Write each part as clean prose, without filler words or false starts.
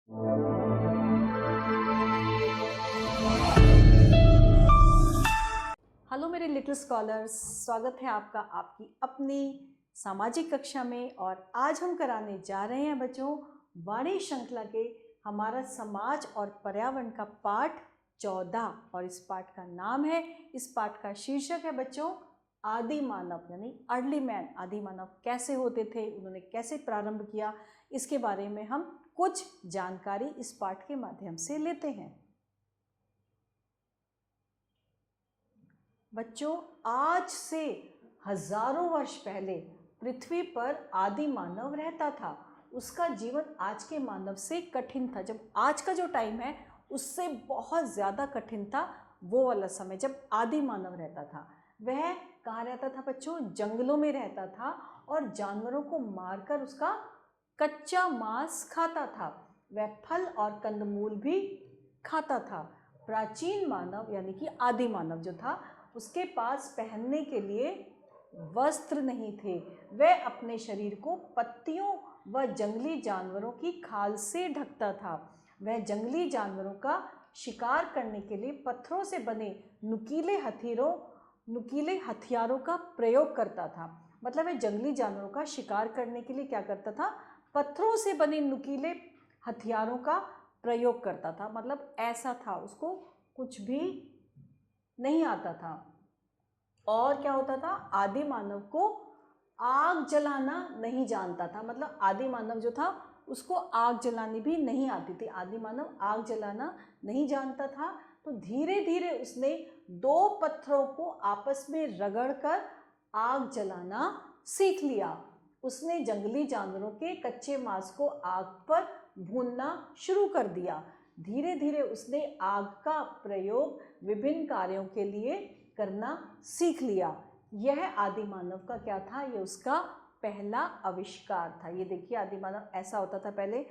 Hello मेरे little scholars, स्वागत है आपका आपकी अपनी सामाजिक कक्षा में। और आज हम कराने जा रहे हैं बच्चों वाणी श्रृंखला के हमारा समाज और पर्यावरण का पाठ 14। और इस पाठ का नाम है, इस पाठ का शीर्षक है बच्चों आदि मानव, यानी अर्ली मैन। आदि मानव कैसे होते थे, उन्होंने कैसे प्रारंभ किया, इसके बारे में हम कुछ जानकारी इस पाठ के माध्यम से लेते हैं। बच्चों, आज से हजारों वर्ष पहले पृथ्वी पर आदि मानव रहता था। उसका जीवन आज के मानव से कठिन था। जब आज का जो टाइम है उससे बहुत ज़्यादा कठिन था वो वाला समय जब आदि मानव रहता था। वह कहाँ रहता था बच्चों? जंगलों में रहता था और जानवरों को मारकर उसका कच्चा मांस खाता था। वह फल और कंदमूल भी खाता था। प्राचीन मानव यानी कि आदि मानव जो था, उसके पास पहनने के लिए वस्त्र नहीं थे। वह अपने शरीर को पत्तियों व जंगली जानवरों की खाल से ढकता था। वह जंगली जानवरों का शिकार करने के लिए पत्थरों से बने नुकीले हथियारों का प्रयोग करता था। मतलब वह जंगली जानवरों का शिकार करने के लिए क्या करता था? पत्थरों से बने नुकीले हथियारों का प्रयोग करता था। मतलब ऐसा था, उसको कुछ भी नहीं आता था। और क्या होता था? आदि मानव को आग जलाना नहीं जानता था। मतलब आदि मानव जो था उसको आग जलानी भी नहीं आती थी। आदि मानव आग जलाना नहीं जानता था। तो धीरे धीरे उसने दो पत्थरों को आपस में रगड़कर आग जलाना सीख लिया। उसने जंगली जानवरों के कच्चे मांस को आग पर भूनना शुरू कर दिया। धीरे धीरे उसने आग का प्रयोग विभिन्न कार्यों के लिए करना सीख लिया। यह आदि मानव का क्या था? ये उसका पहला आविष्कार था। ये देखिए, आदि मानव ऐसा होता था, पहले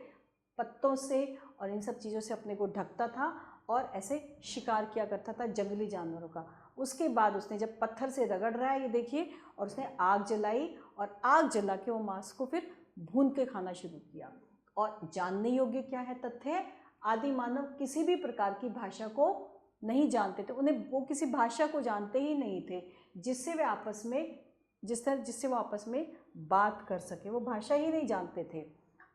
पत्तों से और इन सब चीज़ों से अपने को ढकता था और ऐसे शिकार किया करता था जंगली जानवरों का। उसके बाद उसने जब पत्थर से रगड़ रहा है, ये देखिए, और उसने आग जलाई और आग जला के वो मांस को फिर भून के खाना शुरू किया। और जानने योग्य क्या है तथ्य है, आदि मानव किसी भी प्रकार की भाषा को नहीं जानते थे। उन्हें वो किसी भाषा को जानते ही नहीं थे जिससे वे आपस में जिससे वो आपस में बात कर सके। वो भाषा ही नहीं जानते थे।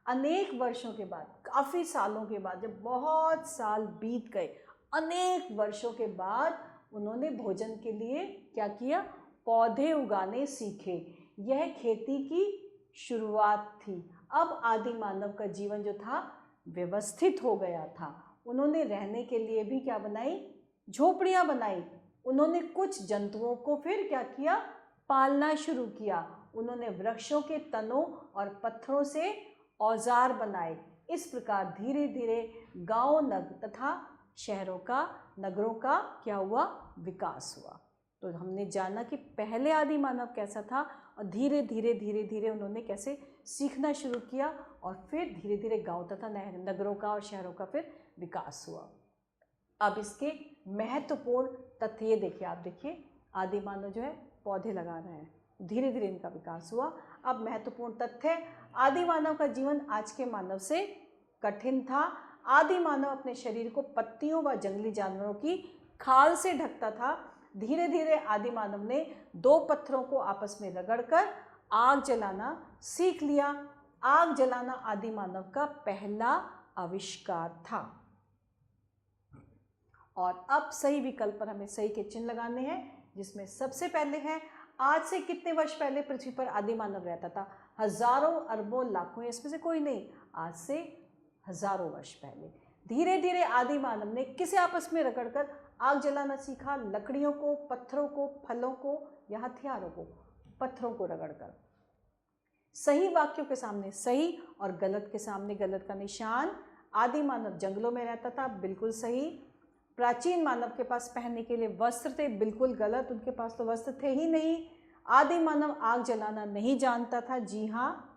अनेक वर्षों के बाद, काफ़ी सालों के बाद, जब बहुत साल बीत गए, अनेक वर्षों के बाद उन्होंने भोजन के लिए क्या किया? पौधे उगाने सीखे। यह खेती की शुरुआत थी। अब आदि मानव का जीवन जो था व्यवस्थित हो गया था। उन्होंने रहने के लिए भी क्या बनाई? झोपड़ियाँ बनाई। उन्होंने कुछ जंतुओं को फिर क्या किया? पालना शुरू किया। उन्होंने वृक्षों के तनों और पत्थरों से औजार बनाए। इस प्रकार धीरे धीरे गांव नगर तथा नगरों का क्या हुआ? विकास हुआ। तो हमने जाना कि पहले आदि मानव कैसा था और धीरे धीरे उन्होंने कैसे सीखना शुरू किया और फिर धीरे धीरे गांव तथा नगरों का और शहरों का फिर विकास हुआ। अब इसके महत्वपूर्ण तथ्य ये देखिए, आप देखिए, आदि मानव जो है पौधे लगा रहे हैं, धीरे धीरे इनका विकास हुआ। अब महत्वपूर्ण तथ्य, आदि मानव का जीवन आज के मानव से कठिन था। आदि मानव अपने शरीर को पत्तियों व जंगली जानवरों की खाल से ढकता था। धीरे धीरे आदि मानव ने दो पत्थरों को आपस में रगड़कर आग जलाना सीख लिया। आग जलाना आदि मानव का पहला आविष्कार था। और अब सही विकल्प पर हमें सही के चिन्ह लगाने हैं, जिसमें सबसे पहले है आज से कितने वर्ष पहले पृथ्वी पर आदि मानव रहता था? हजारों, अरबों, लाखों, इसमें से कोई नहीं। आज से हजारों वर्ष पहले धीरे धीरे आदि मानव ने किसे आपस में रगड़कर आग जलाना सीखा? लकड़ियों को, पत्थरों को, फलों को या हथियारों को? पत्थरों को रगड़कर। सही वाक्यों के सामने सही और गलत के सामने गलत का निशान। आदि मानव जंगलों में रहता था, बिल्कुल सही। प्राचीन मानव के पास पहनने के लिए वस्त्र थे, बिल्कुल गलत, उनके पास तो वस्त्र थे ही नहीं। आदि मानव आग जलाना नहीं जानता था, जी हाँ।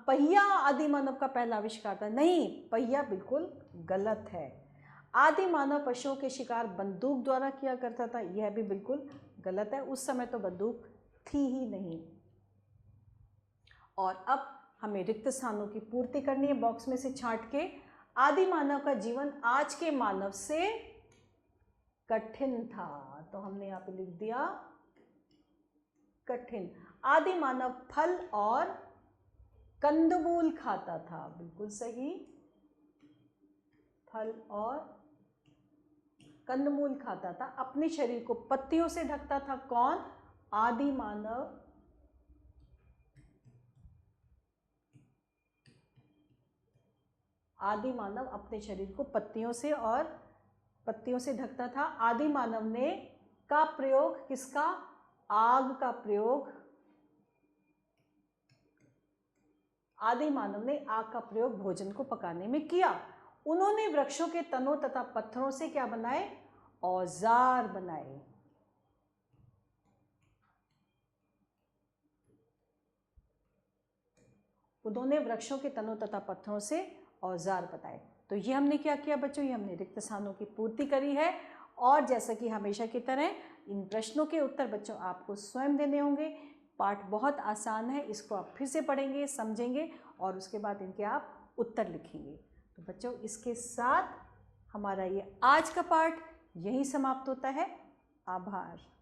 पहिया आदि मानव का पहला आविष्कार था, नहीं, पहिया बिल्कुल गलत है। आदि मानव पशुओं के शिकार बंदूक द्वारा किया करता था, यह भी बिल्कुल गलत है। उस समय तो बंदूक थी ही नहीं। और अब हमें रिक्त स्थानों की पूर्ति करनी है बॉक्स में से छांट के। आदि मानव का जीवन आज के मानव से कठिन था, तो हमने यहाँ पे लिख दिया कठिन। आदि मानव फल और कंदमूल खाता था, बिल्कुल सही, फल और कंदमूल खाता था। अपने शरीर को पत्तियों से ढकता था, कौन? आदि मानव। आदि मानव अपने शरीर को पत्तियों से ढकता था। आदि मानव ने का प्रयोग किसका? आग का प्रयोग। आदि मानव ने आग का प्रयोग भोजन को पकाने में किया। उन्होंने वृक्षों के तनों तथा पत्थरों से क्या बनाए? औजार बनाए। उन्होंने वृक्षों के तनों तथा पत्थरों से औजार बनाए। तो ये हमने क्या किया बच्चों? ये हमने रिक्त स्थानों की पूर्ति करी है। और जैसा कि हमेशा की तरह इन प्रश्नों के उत्तर बच्चों आपको स्वयं देने होंगे। पाठ बहुत आसान है, इसको आप फिर से पढ़ेंगे, समझेंगे और उसके बाद इनके आप उत्तर लिखेंगे। तो बच्चों इसके साथ हमारा ये आज का पाठ यहीं समाप्त होता है। आभार।